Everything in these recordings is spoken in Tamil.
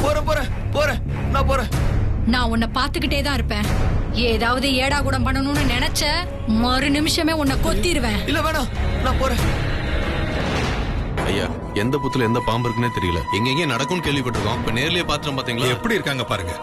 போறேன் நான் போறேன். நான் உன்னை பாத்துக்கிட்டே தான் இருப்பேன். ஏதாவது ஏடா கூடம் பண்ணணும்னு நினைச்ச மறு நிமிஷமே உன்னை கொத்திடுவேன். இல்ல வேணாம், நான் போறேன். ஐயா, எந்த புத்துல எந்த பாம்பு இருக்குன்னே தெரியல. எங்க நடக்கும்னு கேள்விப்பட்டிருக்கோம். இப்ப நேர்லயே பாத்துறோம். பாத்தீங்களா எப்படி இருக்காங்க பாருங்க.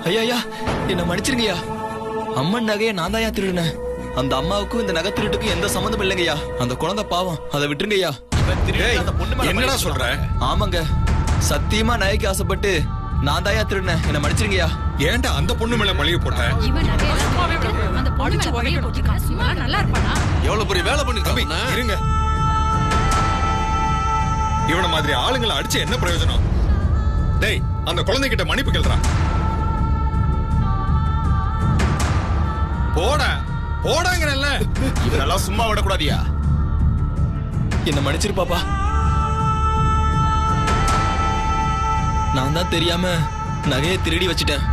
ஐயா என்ன மன்னிச்சிருங்கய்யா. அம்மன் நகையை நான் தான் திருடுனேன். அந்த அம்மாவுக்கும் இந்த நகை திருட்டுக்கும் எந்த சம்மந்தம் இல்லைங்கய்யா. அந்த குழந்தை பாவம், அதை விட்டுருங்கய்யா. என்னடா சொல்ற? ஆமாங்க, சத்தியமா நகைக்கு ஆசைப்பட்டு நான் தான் திருடுனேன். என்ன மன்னிச்சிருங்கய்யா. ஏன்டா அந்த பொண்ணு மேல மளிகை போட்ட? இவன் அந்த பொண்ணு மேல பழிய போட்டுருக்கான். சும்மா நல்லா இருப்பானா? எவ்வளவு பெரிய வேலை பண்ணிருக்காங்க. இருங்க, இவன மாதிரி ஆளுங்களை அடிச்சு என்ன பிரயோஜனம்? டேய், அந்த குழந்தைகிட்ட மன்னிப்பு கேள்றா. போடாங்கறல்ல. இவனெல்லாம் சும்மா விடக்கூடாதியா. என்ன மன்னிச்சிரு பாப்பா. நான் தான் தெரியாம நகையை திருடி வச்சிட்டேன்.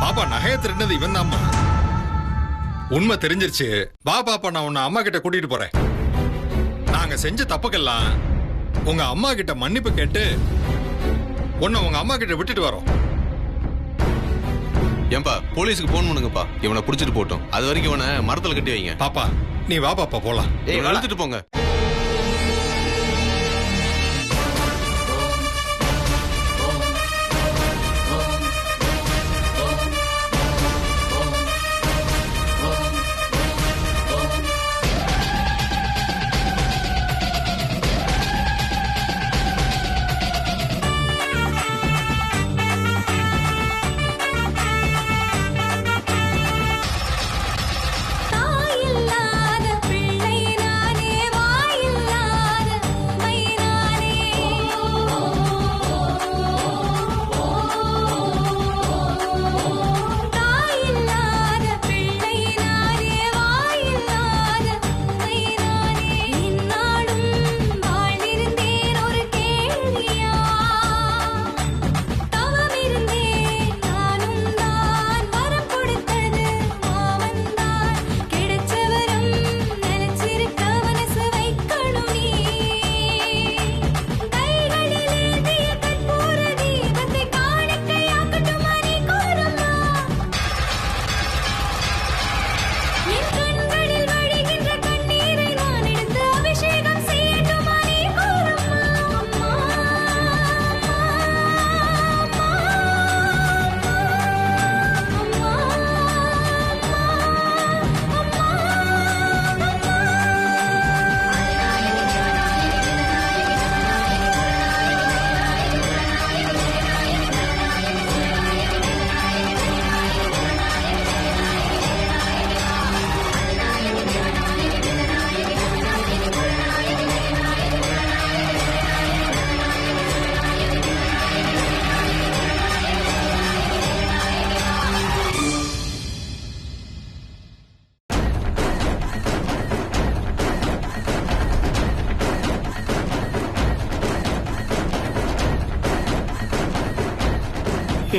பாப்பா, நகையை திருடினது இவன் தான்மா. உண்மை தெரிஞ்சிருச்சு. வா பாப்பா, நான் உன்னை அம்மா கிட்ட கூட்டிட்டு போறேன். நாங்க செஞ்ச தப்புக்கெல்லாம் உங்க அம்மா கிட்ட மன்னிப்பு கேட்டு உன்னை உங்க அம்மா கிட்ட விட்டுட்டு வரோம். ஏன்பா, போலீஸுக்கு போன் பண்ணுங்கப்பா. இவனை புடிச்சிட்டு போட்டோம். அது வரைக்கும் இவனை மரத்துல கட்டி வைங்க. பாப்பா, நீ வா பாப்பா, போலாம். அழுத்துட்டு போங்க.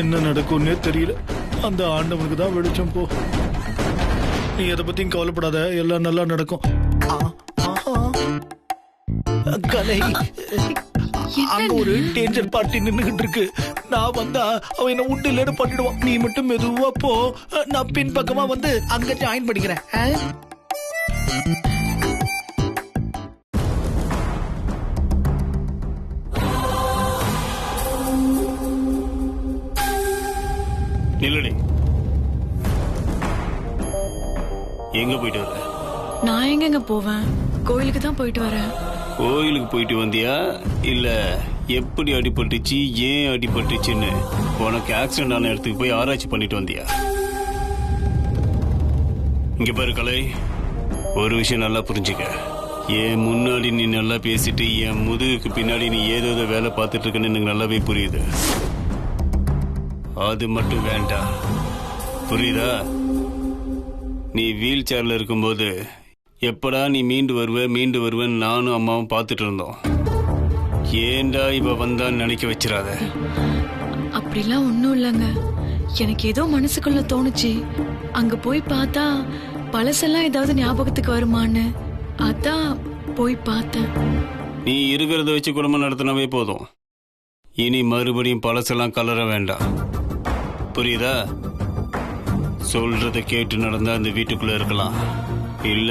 என்ன நடக்கும்னே தெரியல. அந்த ஆண்டவனுக்கு தான் வெளிச்சம். போ, நீ எதை பத்தியும் கவலைப்படாத, எல்லாம் நல்லா நடக்கும். கலை, அங்க ஒரு டேஞ்சர் பார்ட்டி நின்னுகிட்டு இருக்கு. நான் வந்தா அவன் என்ன உண்டு இல்லன்னு பண்ணிடுவான். நீ மட்டும் மெதுவா போ, நான் பின் பக்கமா வந்து அங்க ஜாயின் பண்ணிக்கிறேன். நில்லடி. எங்க போயிட்டு வர? நான் எங்க போவேன்? கோயிலுக்கு தான் போயிட்டு வரேன். கோயிலுக்கு போயிட்டு வந்தியா இல்ல எப்படி அடிபட்டுச்சு, ஏன் அடிபட்டுச்சுன்னு உனக்கு ஆக்சிடென்ட் ஆன இடத்துக்கு போய் ஆராய்ச்சி பண்ணிட்டு வந்தியா? இங்க பாரு கலை, ஒரு விஷயம் நல்லா புரிஞ்சுக்க. என் முன்னாடி நீ நல்லா பேசிட்டு என் முதுகுக்கு பின்னாடி நீ ஏதோ வேலை பார்த்துட்டு இருக்கன்னு எனக்கு நல்லாவே புரியுது. அது மட்டும் வேண்டாம், புரியுதா? நீ வீல் சேர்ல இருக்கும்போது எப்படா நீ மீண்டு வருவேன்னு நானும் அம்மாவும் பார்த்துட்டு இருந்தோம். ஏண்டா இவ வந்தான்னு நினைக்க வச்சிடாத. அப்படிலாம் ஒன்றும் இல்லைங்க. எனக்கு ஏதோ மனசுக்குள்ள தோணுச்சு. அங்க போய் பார்த்தா பழசெல்லாம் ஏதாவது ஞாபகத்துக்கு வருமான்னு, அதான் போய் பார்த்தேன். நீ இருக்கிறத வச்சு குடும்பம் நடத்தினவே போதும். இனி மறுபடியும் பழசெல்லாம் கலர வேண்டாம். புரியுதா? சொல்றத கேட்டு நடந்தா அந்த வீட்டுக்குள்ள இருக்கலாம். இல்ல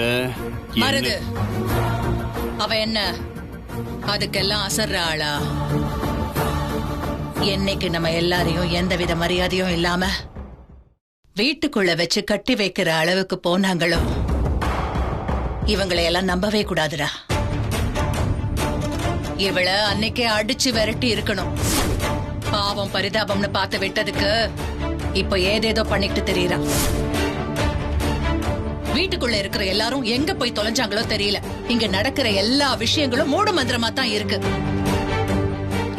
மருது அவ என்ன அதுக்கெல்லாம் அசர்ற ஆளா? என்னைக்கு நம்ம எல்லாரையும் எந்தவித மரியாதையும் இல்லாம வீட்டுக்குள்ள வச்சு கட்டி வைக்கிற அளவுக்கு போனாங்களோ இவங்களை எல்லாம் நம்பவே கூடாதுடா. இவளை அன்னைக்கே அடிச்சு விரட்டி இருக்கணும். பாவம் பரிதாபம்னு பார்த்து விட்டதுக்கு இப்ப ஏதேதோ பண்ணிட்டு தெரியறா. வீட்டுக்குள்ள இருக்கிற எல்லாரும் எங்க போய் தொலைஞ்சாங்களோ தெரியல. இங்க நடக்கிற எல்லா விஷயங்களும் மூட மந்திரமா தான் இருக்கு.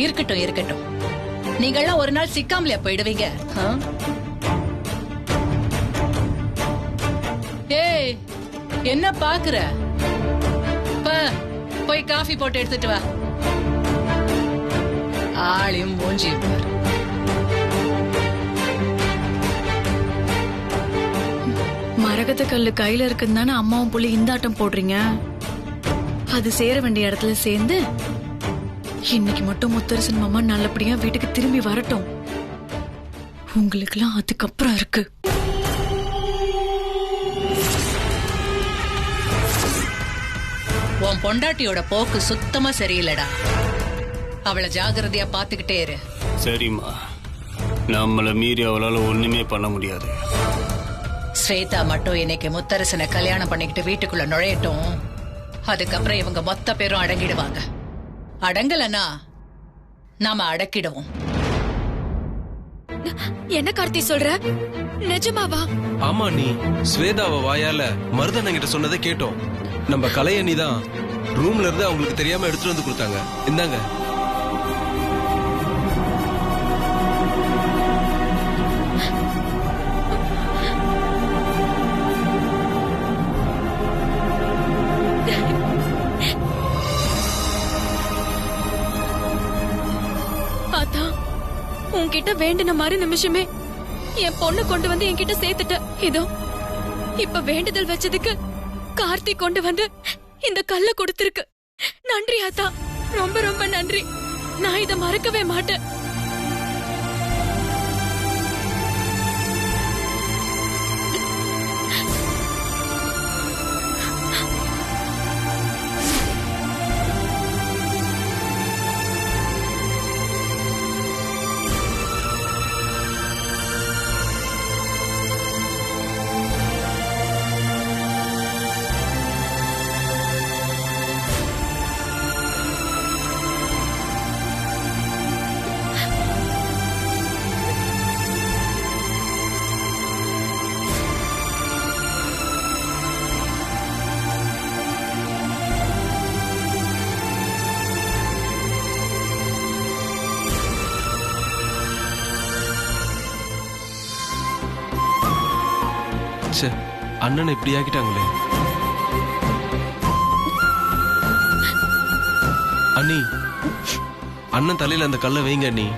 இருக்கட்டும் இருக்கட்டும், நீங்கெல்லாம் ஒரு நாள் சிக்காமலையா போயிடுவீங்க. ஏய், என்ன பாக்குற? போய் காஃபி போட்டு எடுத்துட்டு வா. ஆளையும் மூஞ்சியும் பாரு. மரகத கல்லு கையில இருக்குன்னு தானே அம்மாவும் புள்ளி இந்த ஆட்டம் போடுறீங்க. அது சேர வேண்டிய இடத்துல சேர்ந்து இன்னைக்கு மட்டும் முத்தரசன் மாமா நல்லபடியா வீட்டுக்கு திரும்பி வரட்டும். உங்களுக்கெல்லாம் அதுக்கப்புறம் இருக்கு. உன் பொண்டாட்டியோட போக்கு சுத்தமா சரியில்லடா. அவளை ஜாகிரதையா பாத்துக்கிட்டே இரு. சரிம்மா, நம்மள மீறி அவளால ஒண்ணுமே பண்ண முடியாது. ஸ்வேதா மட்டும் இன்னைக்கு முத்தரசனை கல்யாணம் பண்ணிக்கிட்டு வீட்டுக்குள்ள நுழையட்டும். அதுக்கப்புறம் இவங்க மொத்த பேரும் அடங்கிடுவாங்க. அடங்கலனா நாம அடக்கிடுவோம். என்ன கார்த்தி சொல்ற? நிஜமாவா? ஆமா, நீ ஸ்வேதாவ வாயால மருதண்ணன் கிட்ட சொன்னதை கேட்டோம். நம்ம கலையணி தான் ரூம்ல இருந்து அவங்களுக்கு தெரியாம எடுத்துட்டு வந்து கொடுத்தாங்க. இந்தாங்க. அதான் உன்கிட்ட வேண்டின மாதிரி நிமிஷமே என் பொண்ணு கொண்டு வந்து என்கிட்ட சேர்த்துட்ட. இதோ இப்ப வேண்டுதல் வச்சதுக்கு கார்த்திக் கொண்டு வந்து இந்த கல்ல கொடுத்திருக்கு. நன்றி ஆத்தா, ரொம்ப ரொம்ப நன்றி. நான் இத மறக்கவே மாட்டேன். அண்ணனை இப்படி ஆக்கிட்டாங்களே. அண்ணி, அண்ணன் தலையில அந்த கல்லை வைங்க அண்ணி.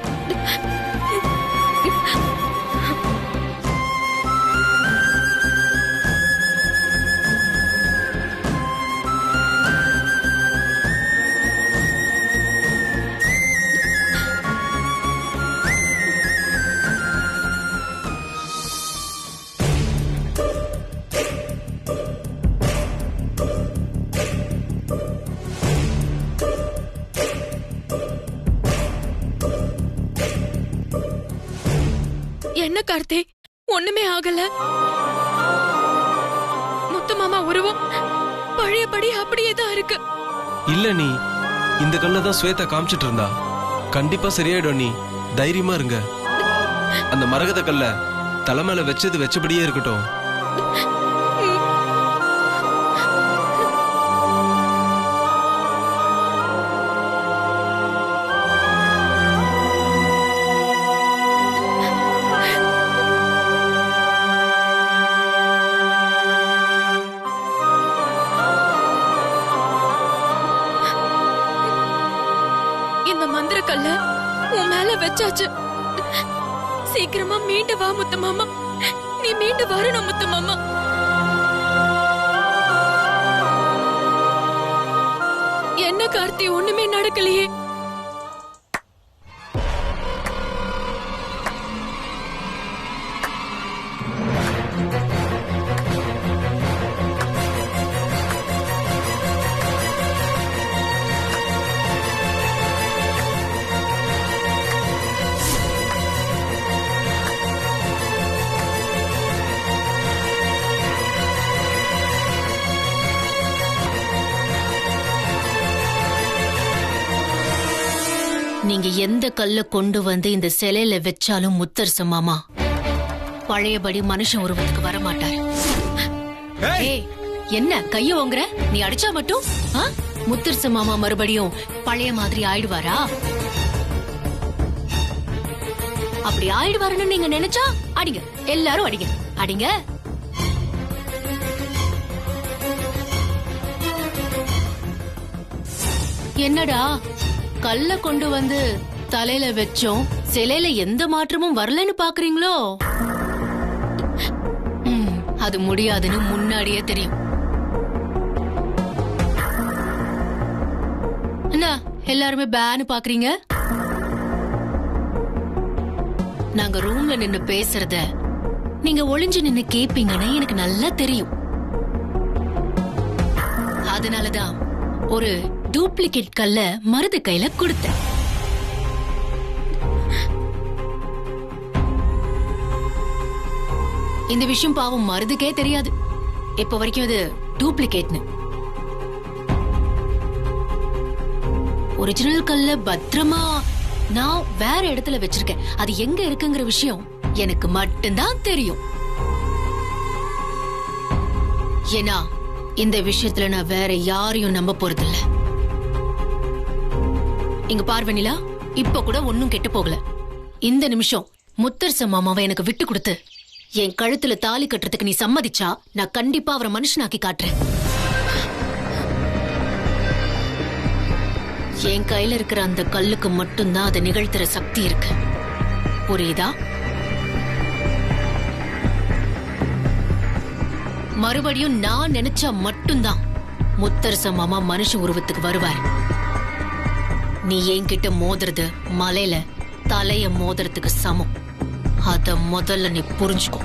என்ன கார்த்தி, ஒண்ணுமே ஆகல. முத்து மாமா உருவம் பழையபடி அப்படியே தான் இருக்கு. இல்ல நீ, இந்த கல்ல தான் ஸ்வேதா காமிச்சிட்டு இருந்தா. கண்டிப்பா சரியாயிடும் நீ, தைரியமா இருங்க. அந்த மரகத கல்ல தலைமையில வச்சது வச்சபடியே இருக்கட்டும். கல்ல உன் மேல வச்சாச்சு. சீக்கிரமா மீண்டு வா முத்து மாமா. நீ மீண்டு வரணும் முத்து மாமா. என்ன கார்த்தி, ஒண்ணுமே நடக்கலையே. நீங்க எந்த கல்ல கொண்டு வந்து இந்த சிலையில வச்சாலும் முத்தரச மாமா பழையபடி மனுஷன் உருவத்துக்கு வர மாட்டார். ஏய், என்ன கைய ஓங்குற? நீ அடிச்சா மட்டும் முத்தரச மாமா மறுபடியும் பழைய மாதிரி ஆயிடுவாரா? அப்படி ஆயிடுவாருன்னு நீங்க நினைச்சா அடிங்க, எல்லாரும் அடிங்க, அடிங்க. என்னடா கல்ல கொண்டு வந்து தலையில வச்சோம், சிலையில எந்த மாற்றமும் வரலன்னு பாக்குறீங்களோ? அது முடியாதுன்னு முன்னாடியே தெரியும். என்ன எல்லாருமே பேன்னு பாக்குறீங்க? நாங்க ரூம்ல நின்னு பேசுறத நீங்க ஒளிஞ்சு நின்னு கேப்பீங்கன்னு எனக்கு நல்லா தெரியும். அதனாலதான் ஒரு டூப்ளிகேட் கல்ல மருது கையில கொடுத்தேன். இந்த விஷயம் பாவம் மருதுக்கே தெரியாது இப்ப வரைக்கும் அது டூப்ளிகேட்னு. ஒரிஜினல் கல்ல பத்திரமா நான் வேற இடத்துல வச்சிருக்கேன். அது எங்க இருக்குங்கிற விஷயம் எனக்கு மட்டும்தான் தெரியும். ஏன்னா இந்த விஷயத்துல நான் வேற யாரையும் நம்ப போறதில்ல. இங்க பார்வனிலா, இப்ப கூட ஒன்னும் கெட்டு போகல. இந்த நிமிஷம் முத்தரச மாமாவை எனக்கு விட்டு கொடுத்து என் கழுத்துல தாலி கட்டுறதுக்கு நீ சம்மதிச்சா நான் கண்டிப்பா அவரை மனுஷனாக்கி காட்டுறேன். என் கையில இருக்கிற அந்த கல்லுக்கு மட்டும்தான் அதை நிகழ்த்துற சக்தி இருக்கு. புரியுதா? மறுபடியும் நான் நினைச்சா மட்டும்தான் முத்தரச மாமா மனுஷ உருவத்துக்கு வருவார். நீ என்கிட்ட மோதுறது மலையில தலைய மோதுறதுக்கு சமம். அத முதல்ல நீ புரிஞ்சுக்கோ.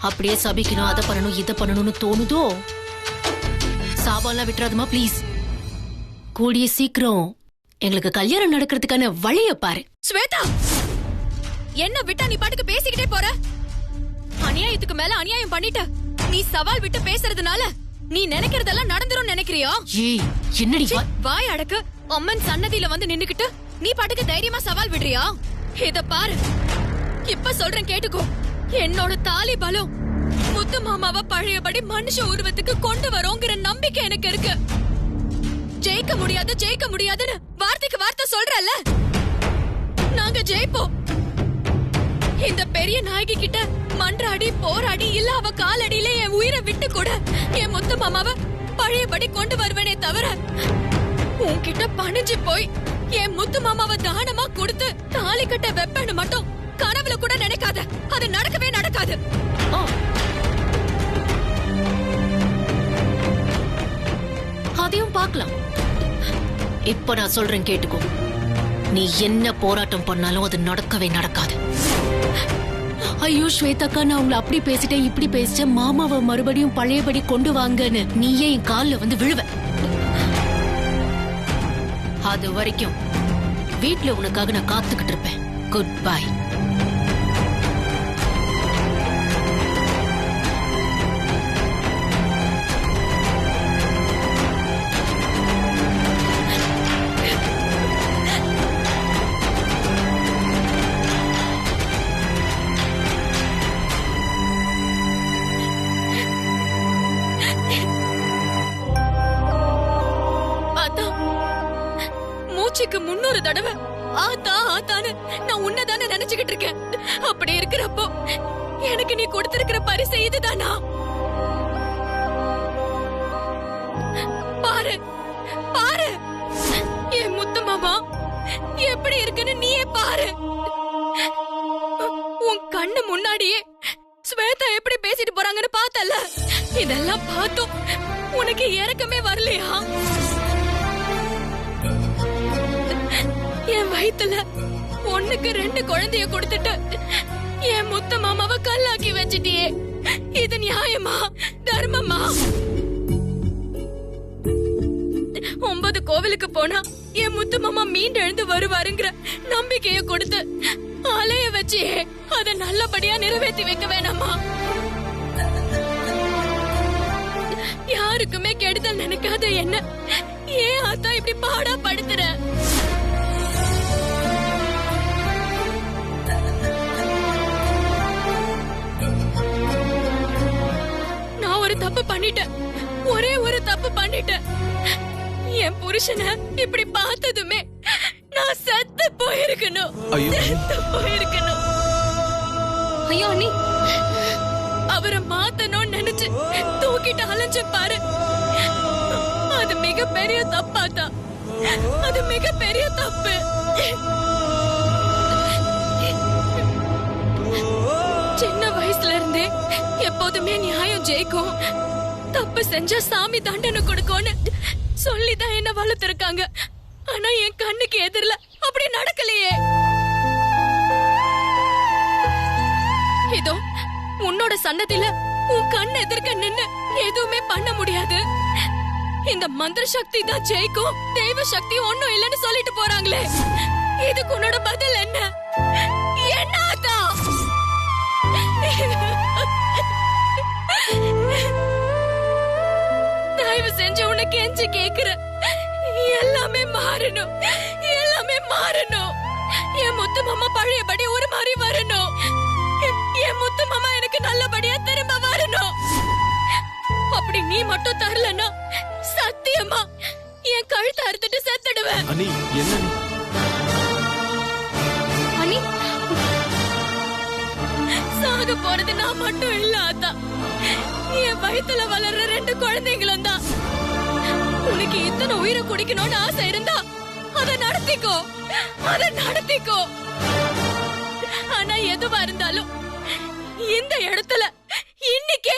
அப்படியே சபிக்கணும், அதை பண்ணணும், இதை பண்ணணும்னு தோணுதோ? சாபாலாம் விட்டுறாதுமா ப்ளீஸ். கூடிய சீக்கிரம் எங்களுக்கு கல்யாணம் நடக்கிறதுக்கான வழிய பாரு. ஸ்வேதா, என்ன விட்டா நீ பாட்டுக்கு பேசிக்கிட்டே போற? அநியாயத்துக்கு மேல அநியாயம் பண்ணிட்ட. நீ சவால் விட்டு பேசுறதுனால நீ நினைக்கிறதெல்லாம் நடந்துரும் நினைக்கிறியா? ஏய், என்னடி வாய் அடக்கு. அம்மன் சன்னதியில வந்து நின்னுக்கிட்டு நீ பாட்டுக்கு தைரியமா சவால் விடுறியா? இத பாரு, இப்ப சொல்றேன் கேட்டுக்கோ. என்னோட தாலி பலம் முத்து மாமாவை பழையபடி மனுஷ உருவத்துக்கு கொண்டு வரோங்கிற நம்பிக்கை எனக்கு இருக்கு. ஜெயிக்க முடியாது ஜெயிக்க முடியாதுன்னு வார்த்தைக்கு வார்த்தை சொல்றல்ல, நாங்க ஜெயிப்போம். இந்த பெரிய நாயகி கிட்ட மன்றாடி போராடி இல்ல அவ காலடியில என் உயிரை விட்டு கூட என் முத்து மாமாவை பழையபடி கொண்டு வருவேனே தவிர உன்கிட்ட பணிஞ்சு போய் என் முத்து மாமாவை தானமா கொடுத்து தாலி கட்ட வெப்பன்னு மட்டும் கனவுல கூட நினைக்காத. அது நடக்கவே நடக்காது. அதையும் பார்க்கலாம். இப்ப நான் சொல்றேன் கேட்டுக்கோ. நீ என்ன போராட்டம் பண்ணாலும் அது நடக்கவே நடக்காது. ஐயோ ஸ்வேதாக்கா, நான் உங்களை அப்படி பேசிட்டேன் இப்படி பேசிட்டேன், மாமாவை மறுபடியும் பழையபடி கொண்டு வாங்கன்னு நீயே என் கால்ல வந்து விழுவ. அது வரைக்கும் வீட்டுல உனக்காக நான் காத்துக்கிட்டு இருப்பேன். Good bye. மூச்சுக்கு 300 தடவை ஆத்தா ஆத்தான்னு நான் உன்னதானே நினைச்சுக்கிட்டு இருக்கேன். அப்படி இருக்கிறப்போ எனக்கு நீ கொடுத்திருக்கிற பரிசு இதுதானா? பாரு பாரு, என் முத்து மாமா எப்படி இருக்குன்னு நீயே பாரு. கண்ணு முன்னாடியே ஸ்வேதா எப்படி பேசிட்டு போறாங்கன்னு பார்த்தல. இதெல்லாம் பார்த்தோம் உனக்கு இறக்கமே வரலையா? என் வயித்துல 1க்கு 2 குழந்தைய கொடுத்துட்டு என் முத்த மாமாவை கல்லாக்கி வச்சிட்டியே. இது நியாயமா, தர்மமா? 9 கோவிலுக்கு போனா என் முத்து மாமா மீண்டு எழுந்து வருவாருங்கிற நம்பிக்கைய கொடுத்து அலைய வச்சு அத நல்லபடியா நிறைவேற்றி வைக்க வேணாமா? யாருக்குமே கெடுதல் நினைக்காத என்ன ஏன் ஆத்தா இப்படி பாடா படுத்துற? நான் ஒரு தப்பு பண்ணிட்டேன், ஒரே ஒரு தப்பு பண்ணிட்டேன். என் புருஷனை இப்படி பார்த்ததுமே நான் செத்து போயிருக்கணும். செத்து போயிருக்கணும். ஐயோ அண்ணி, அவரை மாத்தணும்னு நினைச்சு தூக்கிட்டு அலைஞ்ச பாரு, அது மிகப்பெரிய தப்பாத்தா. அது மிகப்பெரிய தப்பு. சின்ன வயசுல இருந்தே எப்போதுமே நியாயம் ஜெயிக்கும், தப்பு செஞ்சா சாமி தண்டனை கொடுக்கும்னு சொல்லிதான் என்ன வளர்த்திருக்காங்க. ஆனா என் கண்ணுக்கு எதிரில அப்படி நடக்கலையே. இதோ உன்னோட சன்னதில உன் கண் எதிர்க்க நின்னு எதுவுமே பண்ண முடியாது. இந்த மந்திர சக்தி தான் ஜெயிக்கும், தெய்வ சக்தி ஒண்ணும் இல்லைன்னு சொல்லிட்டு போறாங்களே. இதுக்கு உன்னோட பதில் என்ன? என்னதான் தயவு செஞ்சு உனக்கு கெஞ்சி கேக்குற, எல்லாமே மாறணும், எல்லாமே மாறணும். என் முத்து மாமா பழையபடி ஒரு மாதிரி வரணும். என் முத்து மாமா எனக்கு நல்லபடியா திரும்ப வரணும். அப்படி நீ மட்டும் தரலன்னா சத்தியமா என் கழுத்தை அறுத்துட்டு செத்துடுவேன். அனி என்ன அண்ணி, சாக போறது நான் மட்டும் இல்ல ஆத்தா, என் வயித்துல வளர்ற 2 குழந்தைங்களும் தான். உனக்கு இத்தனை உயிரை குடிக்கணும்னு ஆசை இருந்தா அதை நடத்திக்கோ, அதை நடத்திக்கோ. ஆனா எதுவா இருந்தாலும் இந்த இடத்துல இன்னைக்கே